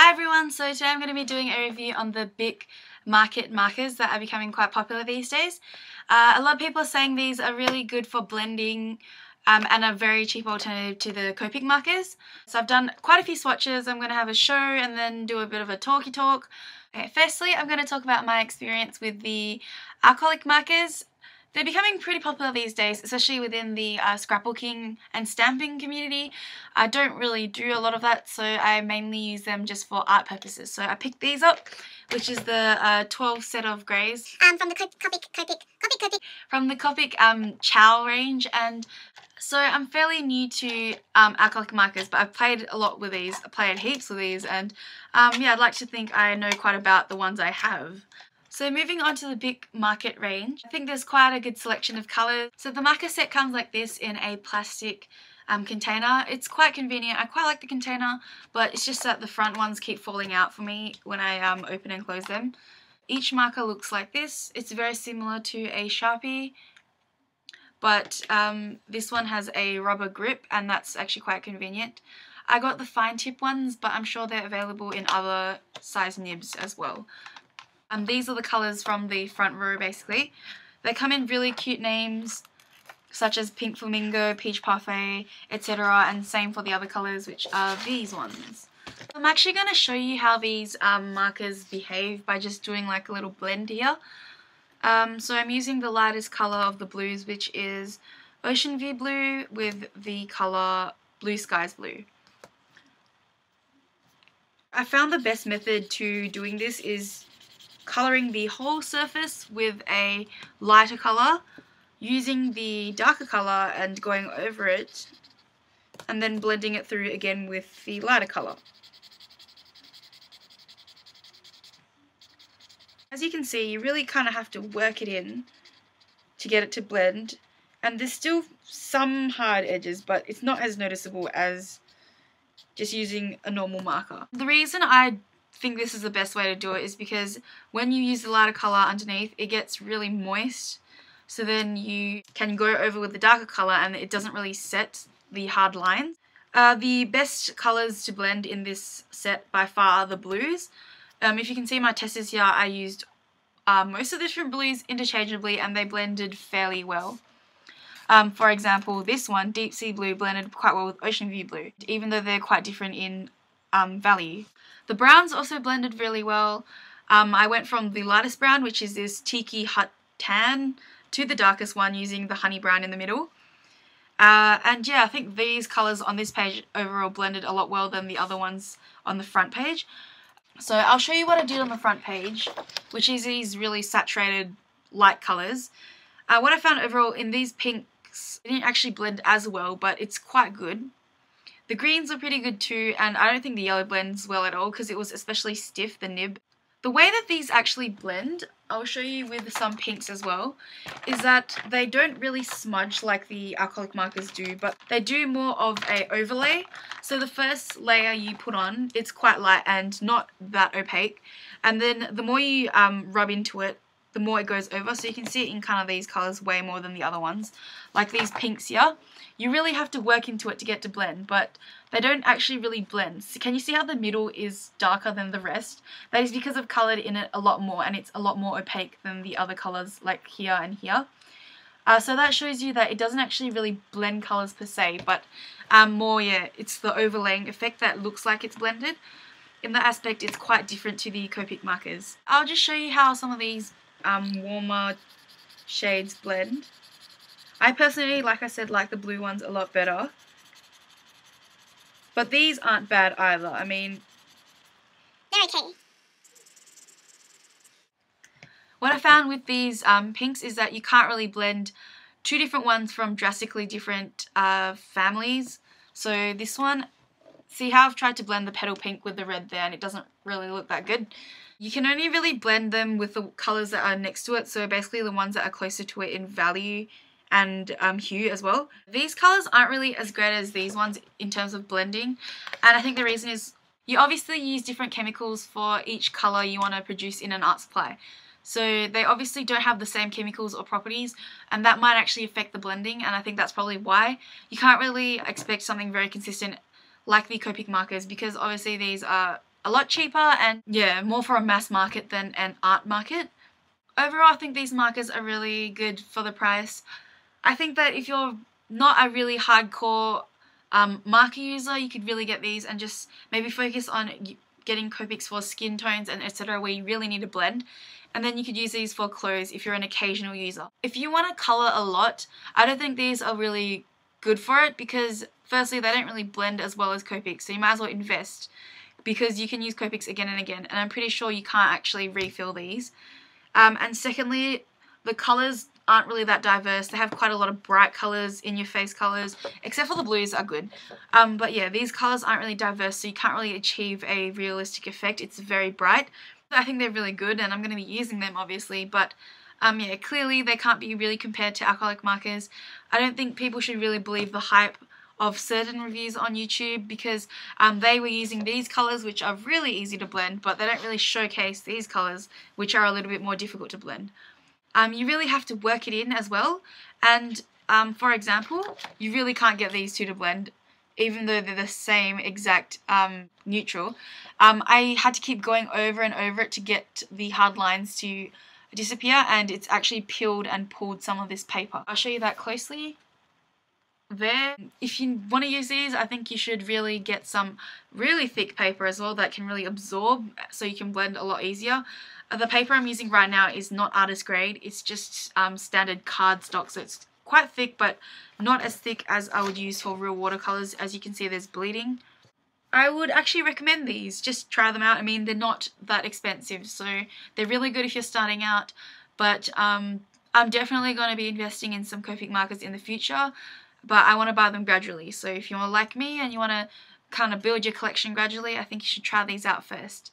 Hi everyone, so today I'm going to be doing a review on the BIC Markit markers that are becoming quite popular these days. A lot of people are saying these are really good for blending and a very cheap alternative to the Copic markers. So I've done quite a few swatches. I'm going to have a show and then do a bit of a talky talk. Okay, firstly, I'm going to talk about my experience with the acrylic markers. They're becoming pretty popular these days, especially within the scrapbooking and stamping community. I don't really do a lot of that, so I mainly use them just for art purposes. So I picked these up, which is the 12 set of greys. From the Copic Chow range, and so I'm fairly new to acrylic markers, but I've played a lot with these. I played heaps with these, and yeah, I'd like to think I know quite about the ones I have. So moving on to the BIC Markit range, I think there's quite a good selection of colours. So the marker set comes like this in a plastic container. It's quite convenient. I quite like the container, but it's just that the front ones keep falling out for me when I open and close them. Each marker looks like this. It's very similar to a Sharpie, but this one has a rubber grip, and that's actually quite convenient. I got the fine tip ones, but I'm sure they're available in other size nibs as well. These are the colours from the front row basically. They come in really cute names such as Pink Flamingo, Peach Parfait, etc. and same for the other colours, which are these ones. I'm actually going to show you how these markers behave by just doing like a little blend here. So I'm using the lightest colour of the blues, which is Ocean View Blue, with the colour Blue Skies Blue. I found the best method to doing this is colouring the whole surface with a lighter colour, using the darker colour and going over it, and then blending it through again with the lighter colour. As you can see, you really kind of have to work it in to get it to blend, and there's still some hard edges, but it's not as noticeable as just using a normal marker. The reason I think this is the best way to do it is because when you use the lighter colour underneath, it gets really moist, so then you can go over with the darker colour and it doesn't really set the hard lines. The best colours to blend in this set by far are the blues. If you can see my testers here, I used most of the different blues interchangeably and they blended fairly well. For example, this one, Deep Sea Blue, blended quite well with Ocean View Blue, even though they're quite different in value. The browns also blended really well. I went from the lightest brown, which is this Tiki Hut Tan, to the darkest one using the honey brown in the middle. And yeah, I think these colours on this page overall blended a lot well than the other ones on the front page. So I'll show you what I did on the front page, which is these really saturated light colours. What I found overall in these pinks, it didn't actually blend as well, but it's quite good. The greens are pretty good too, and I don't think the yellow blends well at all because it was especially stiff, the nib. The way that these actually blend, I'll show you with some pinks as well, is that they don't really smudge like the acrylic markers do, but they do more of a overlay. So the first layer you put on, it's quite light and not that opaque, and then the more you rub into it, the more it goes over. So you can see it in kind of these colours way more than the other ones. Like these pinks here, you really have to work into it to get to blend, but they don't actually really blend. So can you see how the middle is darker than the rest? That is because I've coloured in it a lot more, and it's a lot more opaque than the other colours like here and here. So that shows you that it doesn't actually really blend colours per se, but more, yeah, it's the overlaying effect that looks like it's blended. In that aspect, it's quite different to the Copic markers. I'll just show you how some of these warmer shades blend. I personally, like I said, like the blue ones a lot better. But these aren't bad either. I mean, they're okay. What I found with these pinks is that you can't really blend two different ones from drastically different families. So this one, see how I've tried to blend the petal pink with the red there and it doesn't really look that good. You can only really blend them with the colours that are next to it, so basically the ones that are closer to it in value and hue as well. These colours aren't really as great as these ones in terms of blending, and I think the reason is you obviously use different chemicals for each colour you want to produce in an art supply. So they obviously don't have the same chemicals or properties, and that might actually affect the blending, and I think that's probably why. You can't really expect something very consistent like the Copic markers, because obviously these are a lot cheaper and yeah, more for a mass market than an art market. Overall, I think these markers are really good for the price. I think that if you're not a really hardcore marker user, you could really get these and just maybe focus on getting Copics for skin tones and etc. where you really need to blend. And then you could use these for clothes if you're an occasional user. If you want to colour a lot, I don't think these are really good for it because firstly, they don't really blend as well as Copics, so you might as well invest because you can use Copics again and again, and I'm pretty sure you can't actually refill these. And secondly, the colours aren't really that diverse. They have quite a lot of bright colours, in-your-face colours, except for the blues are good. But yeah, these colours aren't really diverse, so you can't really achieve a realistic effect. It's very bright. I think they're really good, and I'm going to be using them, obviously, but yeah, clearly they can't be really compared to acrylic markers. I don't think people should really believe the hype of certain reviews on YouTube because they were using these colours which are really easy to blend, but they don't really showcase these colours which are a little bit more difficult to blend. You really have to work it in as well, and for example, you really can't get these two to blend even though they're the same exact neutral. I had to keep going over and over it to get the hard lines to disappear, and it's actually peeled and pulled some of this paper. I'll show you that closely. There. If you want to use these, I think you should really get some really thick paper as well that can really absorb so you can blend a lot easier. The paper I'm using right now is not artist grade, it's just standard cardstock, so it's quite thick but not as thick as I would use for real watercolors. As you can see, there's bleeding. I would actually recommend these, just try them out. I mean, they're not that expensive, so they're really good if you're starting out, but I'm definitely going to be investing in some Copic markers in the future. But I want to buy them gradually, so if you're like me and you want to kind of build your collection gradually, I think you should try these out first.